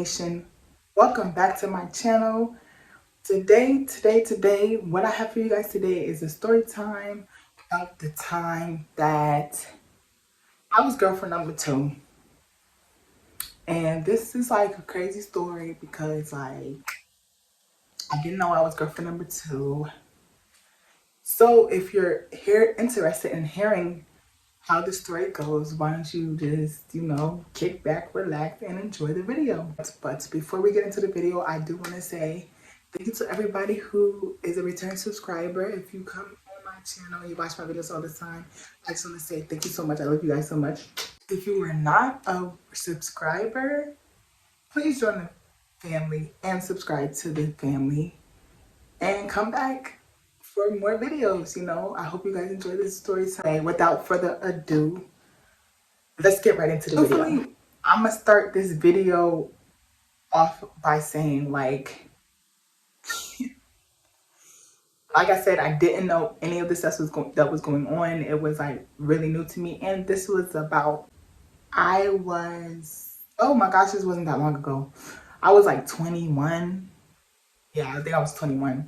Nation. Welcome back to my channel. Today, what I have for you guys today is a story time about the time that I was girlfriend number two. And this is like a crazy story because I didn't know I was girlfriend number two. So if you're here interested in hearing how the story goes, why don't you just, kick back, relax, and enjoy the video. But before we get into the video, I do want to say thank you to everybody who is a return subscriber. If you come on my channel, you watch my videos all the time, I just want to say thank you so much. I love you guys so much. If you are not a subscriber, please join the family and subscribe to the family and come back for more videos. I hope you guys enjoy this story time. Without further ado, let's get right into the video. I'm gonna start this video off by saying like I said, I didn't know any of this that was going on. It was like really new to me, and this was about oh my gosh, this wasn't that long ago. I was like 21. Yeah, I think I was 21.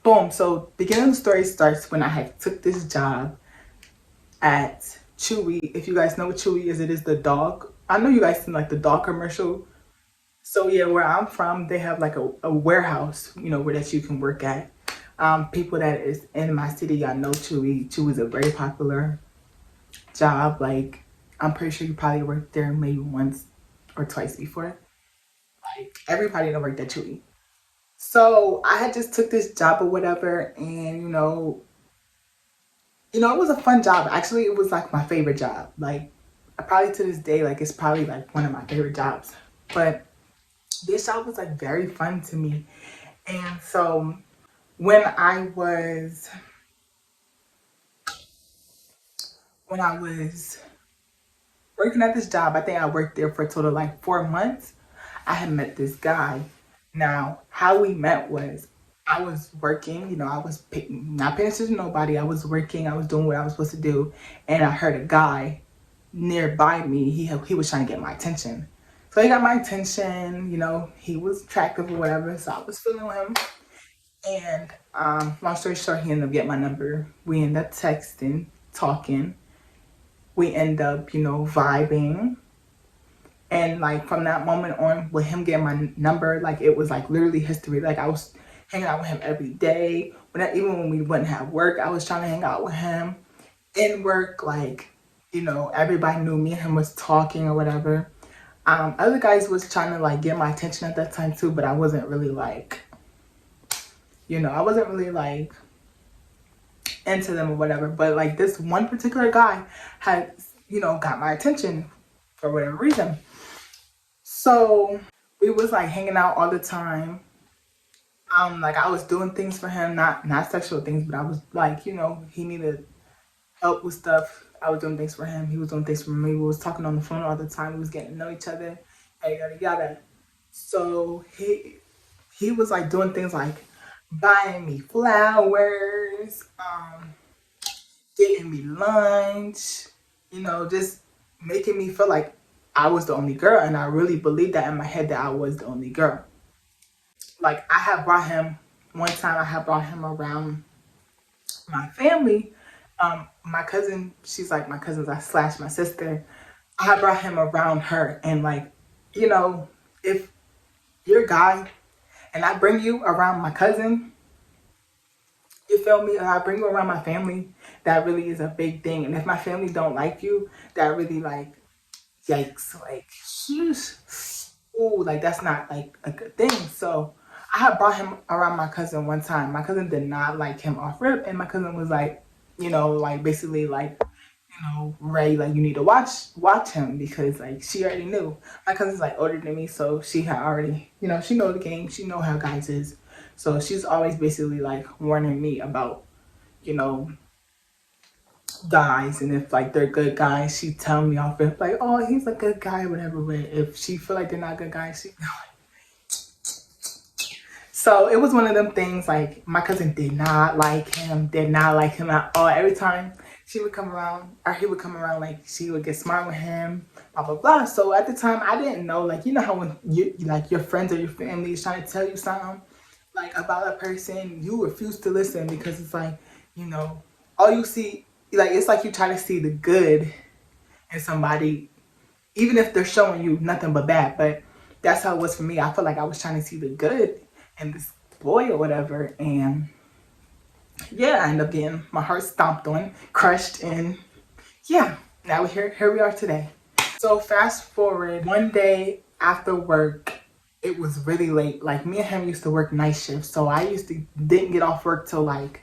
Boom. So beginning of the story starts when I had took this job at Chewy. If you guys know what Chewy is, it is the dog. I know you guys seen like the dog commercial. So yeah, where I'm from, they have like a warehouse, where that you can work at. People that is in my city, y'all know Chewy. Chewy is a very popular job. Like, I'm pretty sure you probably worked there maybe once or twice before. Like, everybody that worked at Chewy. So I had just took this job or whatever, and it was a fun job. Actually, it was like my favorite job. Like, probably to this day, like it's probably like one of my favorite jobs. But this job was like very fun to me. And so when I was working at this job, I think I worked there for a total of like 4 months. I had met this guy. Now, how we met was I was working, I was not paying attention to nobody. I was working, I was doing what I was supposed to do. And I heard a guy nearby me. He was trying to get my attention. So he got my attention, he was attractive or whatever. So I was feeling him. And long story short, he ended up getting my number. We ended up texting, talking. We end up, vibing. And like from that moment on, with him getting my number, like it was like literally history. Like I was hanging out with him every day. Even when we wouldn't have work, I was trying to hang out with him. In work, like, everybody knew me and him was talking or whatever. Other guys was trying to like get my attention at that time too, but I wasn't really like, into them or whatever. But like this one particular guy had, got my attention for whatever reason. So we was like hanging out all the time. Like I was doing things for him, not sexual things, but I was like, he needed help with stuff. I was doing things for him. He was doing things for me. We was talking on the phone all the time. We was getting to know each other, yada yada. So he was like doing things like buying me flowers, getting me lunch, just making me feel like I was the only girl. And I really believed that in my head that I was the only girl. Like I had brought him around my family. My cousin, she's like my cousin slash my sister. I had brought him around her, and like, if you're a guy and I bring you around my cousin, you feel me? And I bring you around my family, that really is a big thing. And if my family don't like you, that really like, yikes, like, ooh, like that's not like a good thing. So I had brought him around my cousin one time. My cousin did not like him off rip, and my cousin was like, like basically like, Ray, like you need to watch him, because like she already knew. My cousin's like older than me, so she had already, she know the game, she know how guys is. So she's always basically like warning me about, guys, and if like they're good guys, she tell me off rip like, oh, he's a good guy, whatever. But if she feel like they're not good guys, she So it was one of them things, like my cousin did not like him at all. Every time she would come around, or he would come around, like she would get smart with him, blah blah blah. So at the time, I didn't know, like, you know how when like your friends or your family is trying to tell you something like about a person, you refuse to listen because it's like, you know, all you see, like it's like you try to see the good in somebody, even if they're showing you nothing but bad. But that's how it was for me. I felt like I was trying to see the good in this boy or whatever, and yeah, I ended up getting my heart stomped on, crushed, and yeah, now here we are today. So fast forward, one day after work, it was really late. Like me and him used to work night shifts, so I used to didn't get off work till like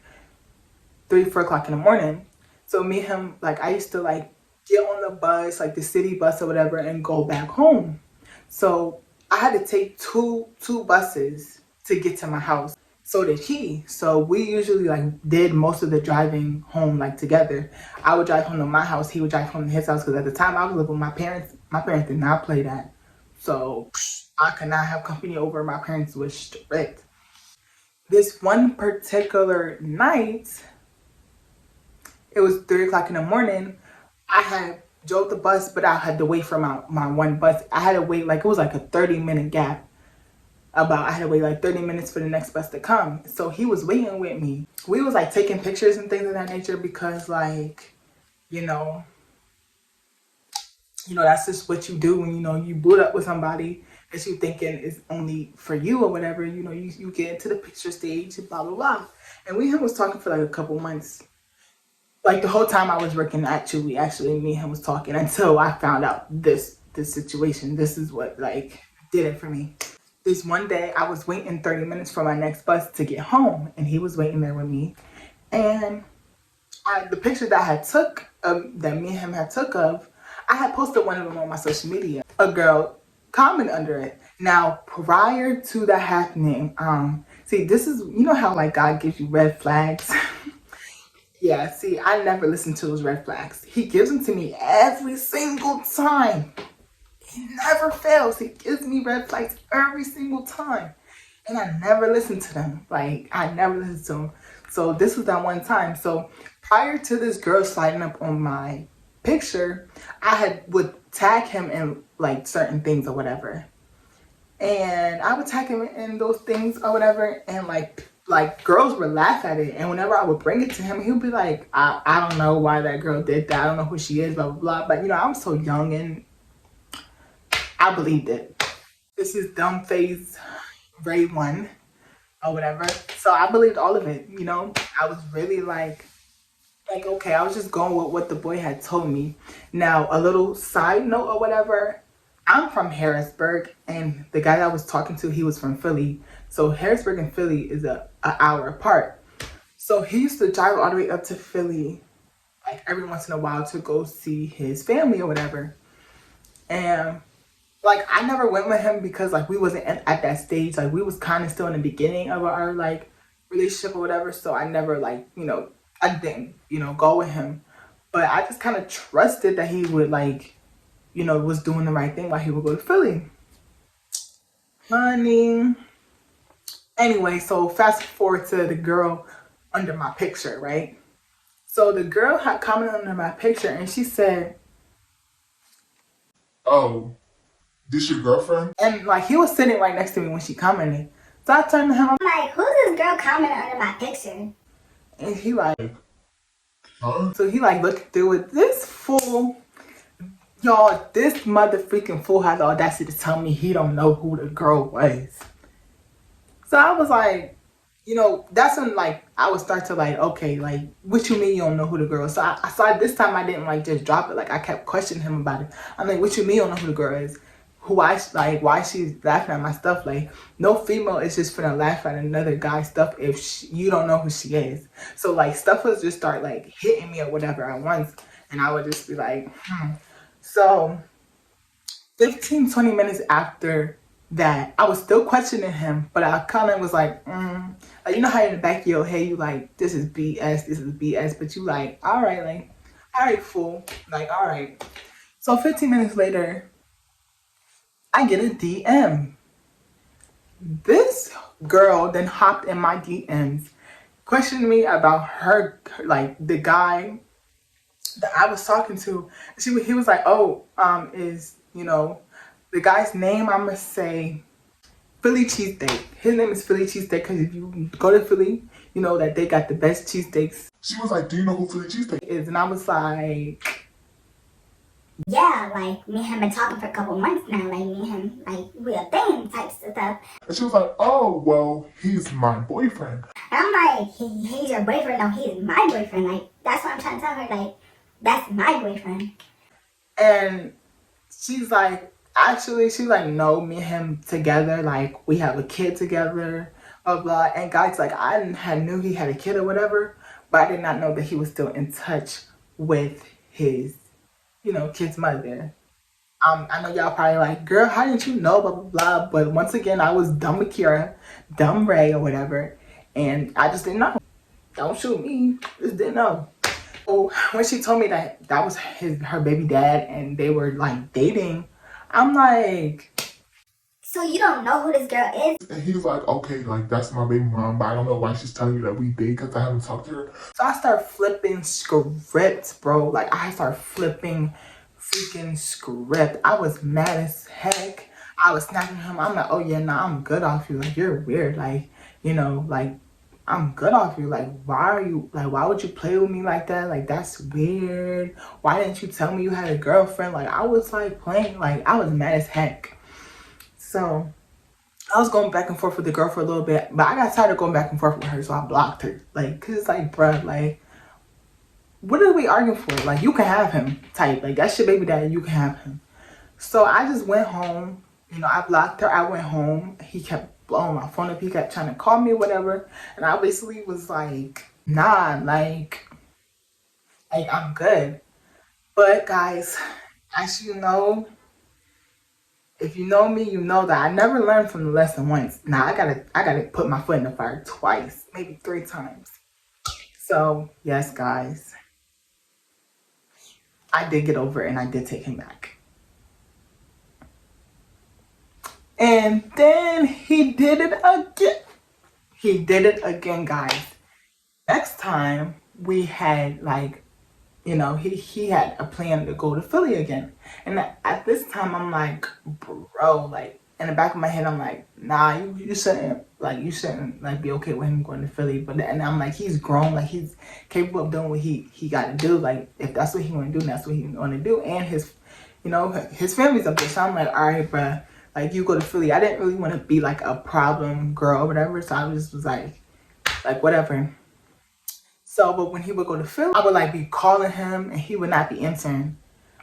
3, 4 o'clock in the morning. So me and him, like I used to like get on the bus, like the city bus or whatever, and go back home. So I had to take two buses to get to my house. So did he. So we usually like did most of the driving home like together. I would drive home to my house, he would drive home to his house, because at the time I was living with my parents. My parents did not play that. So I could not have company over. My parents was strict. This one particular night, it was 3 o'clock in the morning. I had drove the bus, but I had to wait for my one bus. I had to wait, like it was like a 30-minute gap. I had to wait like 30 minutes for the next bus to come. So he was waiting with me. We was like taking pictures and things of that nature because like, you know, that's just what you do when, you boot up with somebody that you thinking is only for you or whatever. You get into the picture stage, blah, blah, blah. And we was talking for like a couple months. Like the whole time I was working at Chewy, actually me and him was talking until I found out this situation. This is what like did it for me. This one day I was waiting 30 minutes for my next bus to get home, and he was waiting there with me. And the picture that I had took, that me and him had took of, I had posted one of them on my social media. A girl commented under it. Now, prior to that happening, see, this is, how like God gives you red flags? Yeah, see, I never listen to those red flags. He gives them to me every single time. He never fails. He gives me red flags every single time. And I never listen to them. Like, I never listen to them. So this was that one time. So prior to this girl sliding up on my picture, would tag him in like certain things or whatever. And I would tag him in those things or whatever. And like girls would laugh at it. And whenever I would bring it to him, he would be like, I don't know why that girl did that. I don't know who she is, blah, blah, blah. But, I was so young and I believed it. This is dumb phase Ray 1 or whatever. So I believed all of it, I was really like, okay, I was just going with what the boy had told me. Now, a little side note or whatever, I'm from Harrisburg, and the guy I was talking to, he was from Philly. So Harrisburg and Philly is an hour apart. So he used to drive all the way up to Philly, like every once in a while, to go see his family or whatever. And like I never went with him because like we wasn't at that stage. Like we was kind of still in the beginning of our like relationship or whatever. So I never like, I didn't, go with him. But I just kind of trusted that he would like, was doing the right thing while he would go to Philly. Honey. Anyway, so fast forward to the girl under my picture, right? So the girl had commented under my picture and she said, "Oh, this your girlfriend?" and like he was sitting right next to me when she commented. So I turned to him, I'm like, who's this girl commenting under my picture? and he like, Huh? so he like looked through it. This fool, y'all, this mother freaking fool has the audacity to tell me he don't know who the girl was. So I was like, that's when like I would start to like, okay, like what you mean you don't know who the girl is? So this time I didn't like just drop it. Like I kept questioning him about it. I'm like, what you mean you don't know who the girl is? Why she's laughing at my stuff? Like no female is just finna laugh at another guy's stuff if you don't know who she is. So like stuff was just start like hitting me or whatever at once, and I would just be like, So 15-20 minutes after that, I was still questioning him, but I kind of was like, like, you know how in the back of your head you like, this is BS, but you like, all right, fool, like, all right. So 15 minutes later, I get a DM. This girl then hopped in my DMs, questioning me about her, like the guy that I was talking to, he was like, oh, is, you know, the guy's name, I'm gonna say Philly cheesesteak. His name is Philly cheesesteak because if you go to Philly, you know that they got the best cheesesteaks. She was like, do you know who Philly cheesesteak Is, and I was like, Yeah, like, me and him been talking for a couple months now. Like, me and him, like, we a thing types of stuff. And she was like, oh, well, he's my boyfriend. And I'm like, he's your boyfriend? No, he's my boyfriend. Like, that's what I'm trying to tell her. Like, that's my boyfriend. and she's like, actually, she's like, no, me and him together, like, we have a kid together, blah, blah. And guys, like, knew he had a kid or whatever, but I did not know that he was still in touch with his, you know, kid's mother. I know y'all probably like, girl, how didn't you know, blah, blah, blah. But once again, I was dumb Akira, dumb Ray or whatever. And I just didn't know. Don't shoot me. Just didn't know. So when she told me that that was her baby dad and they were like dating, I'm like, So you don't know who this girl is? And he was like, okay, like, that's my baby mom, but I don't know why she's telling you that we date because I haven't talked to her. so I start flipping scripts, bro. Like, I start flipping freaking script. I was mad as heck. I was snapping him. I'm like, oh yeah, nah, I'm good off you. Like, you're weird. Like, you know, like, I'm good off you. Like, why would you play with me like that? Like, that's weird. Why didn't you tell me you had a girlfriend? Like, I was like playing, like, I was mad as heck. So I was going back and forth with the girl for a little bit, but I got tired of going back and forth with her, so I blocked her. Like, cause it's like, bruh, like, what are we arguing for? Like, you can have him type. Like, that's your baby daddy, you can have him. So I just went home. You know, I blocked her. I went home. He kept blowing my phone up. He kept trying to call me or whatever. And I basically was like, nah, like I'm good. But guys, as you know, if you know me, you know that I never learned from the lesson once. Now I gotta put my foot in the fire twice, maybe 3 times. So yes, guys, I did get over it and I did take him back. And then he did it again. He did it again, guys. Next time we had like, you know, he had a plan to go to Philly again. And at this time I'm like, bro, like in the back of my head I'm like, nah, you shouldn't like be okay with him going to Philly. But and I'm like, he's grown, like he's capable of doing what he gotta do. Like if that's what he wanna do, that's what he wanna do. And his, you know, his family's up there. So I'm like, all right, bro, like you go to Philly. I didn't really want to be like a problem girl or whatever. So I just was like whatever. So, but when he would go to Philly, I would like be calling him and he would not be answering.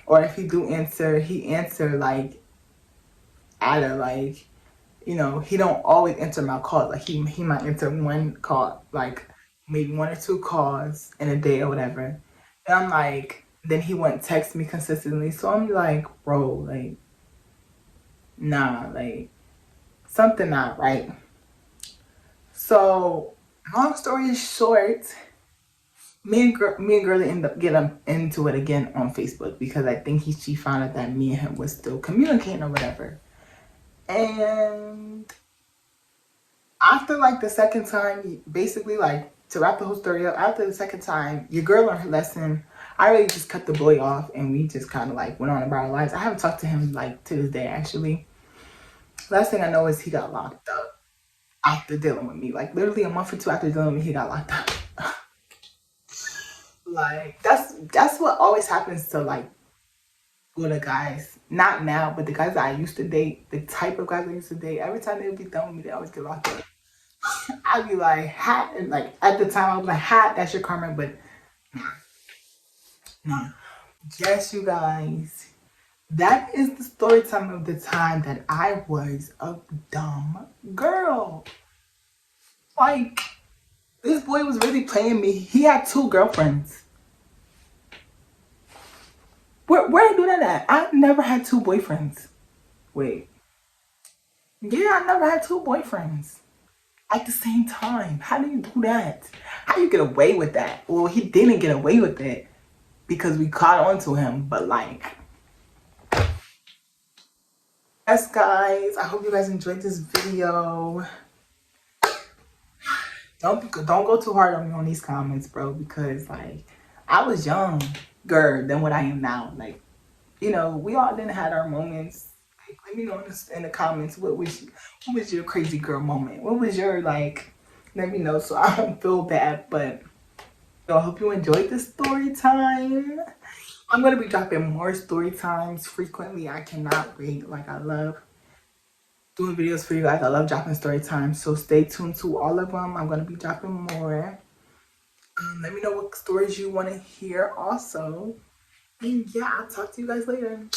Or if he do answer, he answer like out of like, you know, he don't always answer my calls. Like he might answer one call, like maybe 1 or 2 calls in a day or whatever. And I'm like, then he wouldn't text me consistently. So I'm like, bro, like, nah, like something not right. So long story short, me and Girlie end up getting into it again on Facebook because I think she found out that me and him was still communicating or whatever. And after like the second time, basically like to wrap the whole story up, after the second time, your girl learned her lesson. I really just cut the boy off and we just kind of like went on about our lives. I haven't talked to him like to this day actually. Last thing I know is he got locked up after dealing with me. Like literally a month or 2 after dealing with me, he got locked up. Like that's what always happens to like with the guys. Not now, but the guys that I used to date, the type of guys I used to date, every time they would be done with me, they always get locked up. I'd be like, hat, and like at the time I was like, hat, that's your karma, but no. Yes, you guys. That is the story time of the time that I was a dumb girl. Like, this boy was really playing me. He had 2 girlfriends. Where I do that at? I never had 2 boyfriends. Wait. Yeah, I never had 2 boyfriends at the same time. How do you do that? How do you get away with that? Well, he didn't get away with it because we caught on to him, but like, yes, guys, I hope you guys enjoyed this video. Don't go too hard on me on these comments, bro, because like I was young. girl than what I am now. Like, you know, we all didn't had our moments. Like, let me know in the comments what was your crazy girl moment? What was your like? Let me know so I don't feel bad. But I hope you enjoyed this story time. I'm gonna be dropping more story times frequently. I cannot wait. Like, I love doing videos for you guys. I love dropping story time. So stay tuned to all of them. I'm gonna be dropping more. Let me know what stories you want to hear also. And yeah, I'll talk to you guys later.